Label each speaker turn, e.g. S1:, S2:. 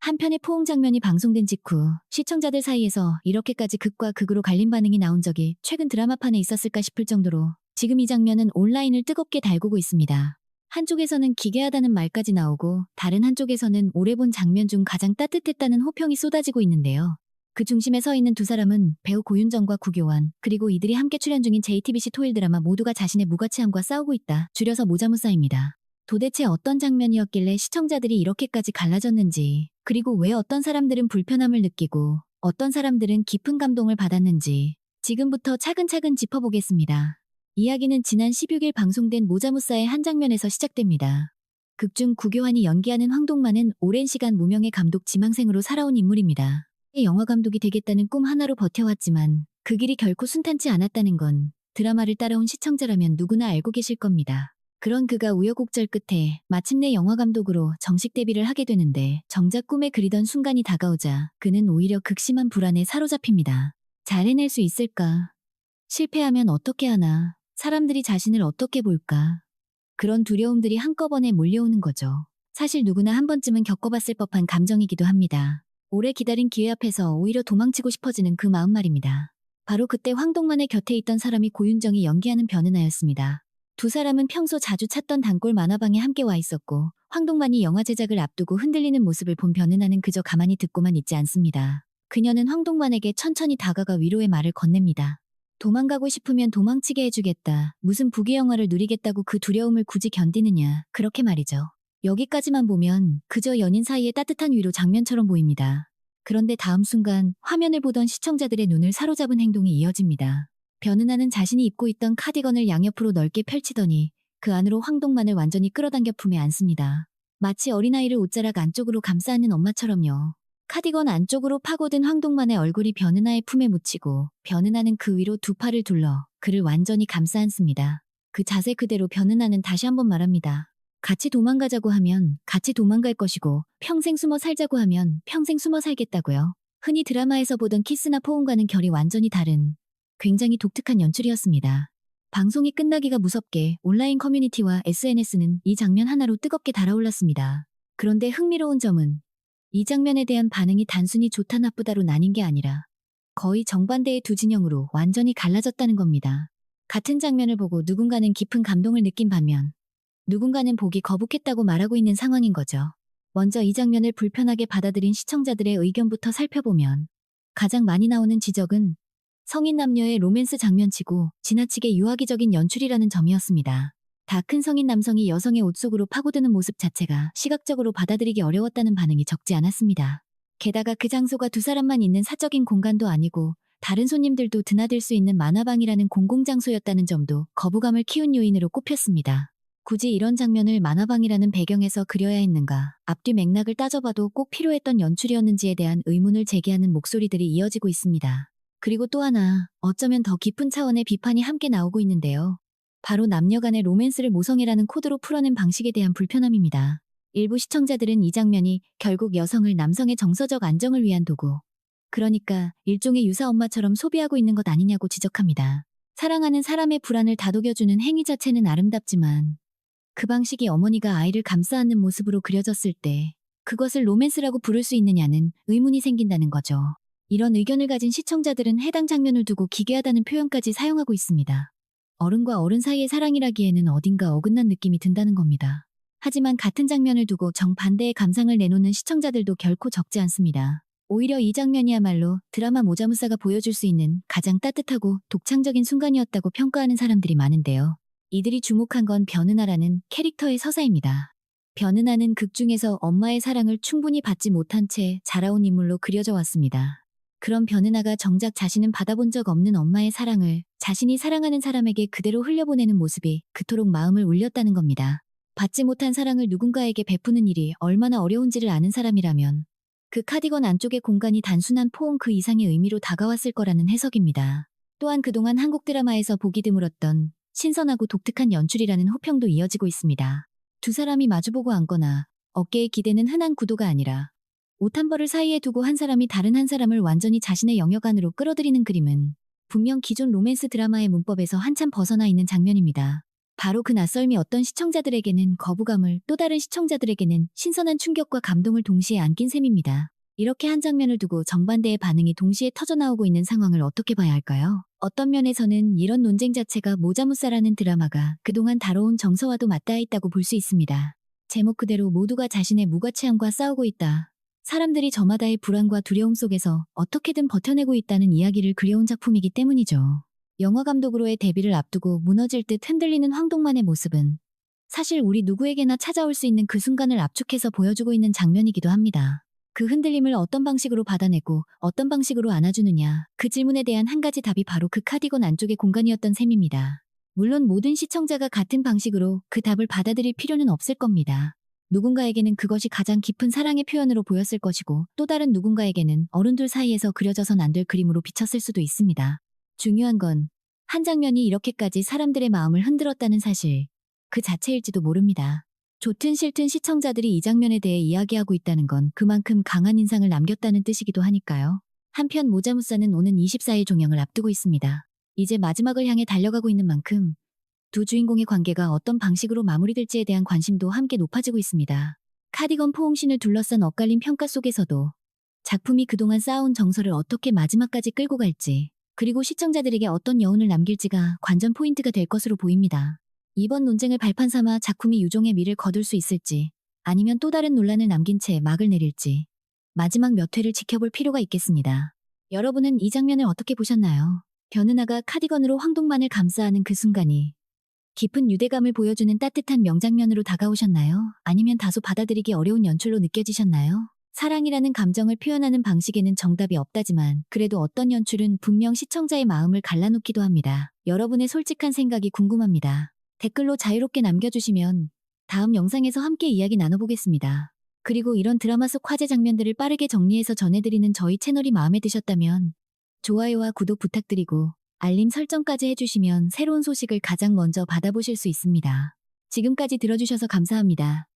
S1: 한편의 포옹 장면이 방송된 직후 시청자들 사이에서 이렇게까지 극과 극으로 갈린 반응이 나온 적이 최근 드라마판에 있었을까 싶을 정도로 지금 이 장면은 온라인을 뜨겁게 달구고 있습니다. 한쪽에서는 기괴하다는 말까지 나오고 다른 한쪽에서는 오래 본 장면 중 가장 따뜻했다는 호평이 쏟아지고 있는데요. 그 중심에 서 있는 두 사람은 배우 고윤정과 구교환, 그리고 이들이 함께 출연 중인 JTBC 토일 드라마 모두가 자신의 무가치함과 싸우고 있다. 줄여서 모자무사입니다. 도대체 어떤 장면이었길래 시청자들이 이렇게까지 갈라졌는지, 그리고 왜 어떤 사람들은 불편함을 느끼고 어떤 사람들은 깊은 감동을 받았는지 지금부터 차근차근 짚어보겠습니다. 이야기는 지난 16일 방송된 모자무사의 한 장면에서 시작됩니다. 극중 구교환이 연기하는 황동만은 오랜 시간 무명의 감독 지망생으로 살아온 인물입니다. 영화 감독이 되겠다는 꿈 하나로 버텨왔지만 그 길이 결코 순탄치 않았다는 건 드라마를 따라온 시청자라면 누구나 알고 계실 겁니다. 그런 그가 우여곡절 끝에 마침내 영화 감독으로 정식 데뷔를 하게 되는데 정작 꿈에 그리던 순간이 다가오자 그는 오히려 극심한 불안에 사로잡힙니다. 잘 해낼 수 있을까? 실패하면 어떻게 하나? 사람들이 자신을 어떻게 볼까? 그런 두려움들이 한꺼번에 몰려오는 거죠. 사실 누구나 한 번쯤은 겪어봤을 법한 감정이기도 합니다. 오래 기다린 기회 앞에서 오히려 도망치고 싶어지는 그 마음 말입니다. 바로 그때 황동만의 곁에 있던 사람이 고윤정이 연기하는 변은하였습니다. 두 사람은 평소 자주 찾던 단골 만화방에 함께 와 있었고 황동만이 영화 제작을 앞두고 흔들리는 모습을 본 변은하는 그저 가만히 듣고만 있지 않습니다. 그녀는 황동만에게 천천히 다가가 위로의 말을 건넵니다. 도망가고 싶으면 도망치게 해주겠다. 무슨 부귀 영화를 누리겠다고 그 두려움을 굳이 견디느냐. 그렇게 말이죠. 여기까지만 보면 그저 연인 사이의 따뜻한 위로 장면처럼 보입니다. 그런데 다음 순간 화면을 보던 시청자들의 눈을 사로잡은 행동이 이어집니다. 변은하는 자신이 입고 있던 카디건을 양옆으로 넓게 펼치더니 그 안으로 황동만을 완전히 끌어당겨 품에 안습니다. 마치 어린아이를 옷자락 안쪽으로 감싸 안는 엄마처럼요. 카디건 안쪽으로 파고든 황동만의 얼굴이 변은하의 품에 묻히고 변은하는 그 위로 두 팔을 둘러 그를 완전히 감싸 안습니다. 그 자세 그대로 변은하는 다시 한번 말합니다. 같이 도망가자고 하면 같이 도망갈 것이고 평생 숨어 살자고 하면 평생 숨어 살겠다고요. 흔히 드라마에서 보던 키스나 포옹과는 결이 완전히 다른 굉장히 독특한 연출이었습니다. 방송이 끝나기가 무섭게 온라인 커뮤니티와 SNS는 이 장면 하나로 뜨겁게 달아올랐습니다. 그런데 흥미로운 점은 이 장면에 대한 반응이 단순히 좋다 나쁘다로 나뉜 게 아니라 거의 정반대의 두 진영으로 완전히 갈라졌다는 겁니다. 같은 장면을 보고 누군가는 깊은 감동을 느낀 반면 누군가는 보기 거북했다고 말하고 있는 상황인 거죠. 먼저 이 장면을 불편하게 받아들인 시청자들의 의견부터 살펴보면 가장 많이 나오는 지적은 성인 남녀의 로맨스 장면치고 지나치게 유아기적인 연출이라는 점이었습니다. 다 큰 성인 남성이 여성의 옷 속으로 파고드는 모습 자체가 시각적으로 받아들이기 어려웠다는 반응이 적지 않았습니다. 게다가 그 장소가 두 사람만 있는 사적인 공간도 아니고 다른 손님들도 드나들 수 있는 만화방이라는 공공장소였다는 점도 거부감을 키운 요인으로 꼽혔습니다. 굳이 이런 장면을 만화방이라는 배경에서 그려야 했는가, 앞뒤 맥락을 따져봐도 꼭 필요했던 연출이었는지에 대한 의문을 제기하는 목소리들이 이어지고 있습니다. 그리고 또 하나, 어쩌면 더 깊은 차원의 비판이 함께 나오고 있는데요. 바로 남녀 간의 로맨스를 모성애라는 코드로 풀어낸 방식에 대한 불편함입니다. 일부 시청자들은 이 장면이 결국 여성을 남성의 정서적 안정을 위한 도구, 그러니까 일종의 유사 엄마처럼 소비하고 있는 것 아니냐고 지적합니다. 사랑하는 사람의 불안을 다독여주는 행위 자체는 아름답지만 그 방식이 어머니가 아이를 감싸 안는 모습으로 그려졌을 때 그것을 로맨스라고 부를 수 있느냐는 의문이 생긴다는 거죠. 이런 의견을 가진 시청자들은 해당 장면을 두고 기괴하다는 표현까지 사용하고 있습니다. 어른과 어른 사이의 사랑이라기에는 어딘가 어긋난 느낌이 든다는 겁니다. 하지만 같은 장면을 두고 정반대의 감상을 내놓는 시청자들도 결코 적지 않습니다. 오히려 이 장면이야말로 드라마 모자무사가 보여줄 수 있는 가장 따뜻하고 독창적인 순간이었다고 평가하는 사람들이 많은데요. 이들이 주목한 건 변은하라는 캐릭터의 서사입니다. 변은하는 극 중에서 엄마의 사랑을 충분히 받지 못한 채 자라온 인물로 그려져 왔습니다. 그런 변은하가 정작 자신은 받아본 적 없는 엄마의 사랑을 자신이 사랑하는 사람에게 그대로 흘려보내는 모습이 그토록 마음을 울렸다는 겁니다. 받지 못한 사랑을 누군가에게 베푸는 일이 얼마나 어려운지를 아는 사람이라면 그 카디건 안쪽의 공간이 단순한 포옹 그 이상의 의미로 다가왔을 거라는 해석입니다. 또한 그동안 한국 드라마에서 보기 드물었던 신선하고 독특한 연출이라는 호평도 이어지고 있습니다. 두 사람이 마주보고 앉거나 어깨에 기대는 흔한 구도가 아니라 옷 한 벌을 사이에 두고 한 사람이 다른 한 사람을 완전히 자신의 영역 안으로 끌어들이는 그림은 분명 기존 로맨스 드라마의 문법에서 한참 벗어나 있는 장면입니다. 바로 그 낯설미 어떤 시청자들에게는 거부감을, 또 다른 시청자들에게는 신선한 충격과 감동을 동시에 안긴 셈입니다. 이렇게 한 장면을 두고 정반대의 반응이 동시에 터져나오고 있는 상황을 어떻게 봐야 할까요? 어떤 면에서는 이런 논쟁 자체가 모자무사라는 드라마가 그동안 다뤄온 정서와도 맞닿아 있다고 볼 수 있습니다. 제목 그대로 모두가 자신의 무가치함과 싸우고 있다. 사람들이 저마다의 불안과 두려움 속에서 어떻게든 버텨내고 있다는 이야기를 그려온 작품이기 때문이죠. 영화 감독으로의 데뷔를 앞두고 무너질 듯 흔들리는 황동만의 모습은 사실 우리 누구에게나 찾아올 수 있는 그 순간을 압축해서 보여주고 있는 장면이기도 합니다. 그 흔들림을 어떤 방식으로 받아내고 어떤 방식으로 안아주느냐, 그 질문에 대한 한 가지 답이 바로 그 카디건 안쪽의 공간이었던 셈입니다. 물론 모든 시청자가 같은 방식으로 그 답을 받아들일 필요는 없을 겁니다. 누군가에게는 그것이 가장 깊은 사랑의 표현으로 보였을 것이고, 또 다른 누군가에게는 어른들 사이에서 그려져선 안 될 그림으로 비쳤을 수도 있습니다. 중요한 건 한 장면이 이렇게까지 사람들의 마음을 흔들었다는 사실 그 자체일지도 모릅니다. 좋든 싫든 시청자들이 이 장면에 대해 이야기하고 있다는 건 그만큼 강한 인상을 남겼다는 뜻이기도 하니까요. 한편 모자무사는 오는 24일 종영을 앞두고 있습니다. 이제 마지막을 향해 달려가고 있는 만큼 두 주인공의 관계가 어떤 방식으로 마무리될지에 대한 관심도 함께 높아지고 있습니다. 카디건 포옹신을 둘러싼 엇갈린 평가 속에서도 작품이 그동안 쌓아온 정서를 어떻게 마지막까지 끌고 갈지, 그리고 시청자들에게 어떤 여운을 남길지가 관전 포인트가 될 것으로 보입니다. 이번 논쟁을 발판 삼아 작품이 유종의 미를 거둘 수 있을지, 아니면 또 다른 논란을 남긴 채 막을 내릴지, 마지막 몇 회를 지켜볼 필요가 있겠습니다. 여러분은 이 장면을 어떻게 보셨나요? 변은하가 카디건으로 황동만을 감싸하는 그 순간이 깊은 유대감을 보여주는 따뜻한 명장면으로 다가오셨나요? 아니면 다소 받아들이기 어려운 연출로 느껴지셨나요? 사랑이라는 감정을 표현하는 방식에는 정답이 없다지만 그래도 어떤 연출은 분명 시청자의 마음을 갈라놓기도 합니다. 여러분의 솔직한 생각이 궁금합니다. 댓글로 자유롭게 남겨주시면 다음 영상에서 함께 이야기 나눠보겠습니다. 그리고 이런 드라마 속 화제 장면들을 빠르게 정리해서 전해드리는 저희 채널이 마음에 드셨다면 좋아요와 구독 부탁드리고 알림 설정까지 해주시면 새로운 소식을 가장 먼저 받아보실 수 있습니다. 지금까지 들어주셔서 감사합니다.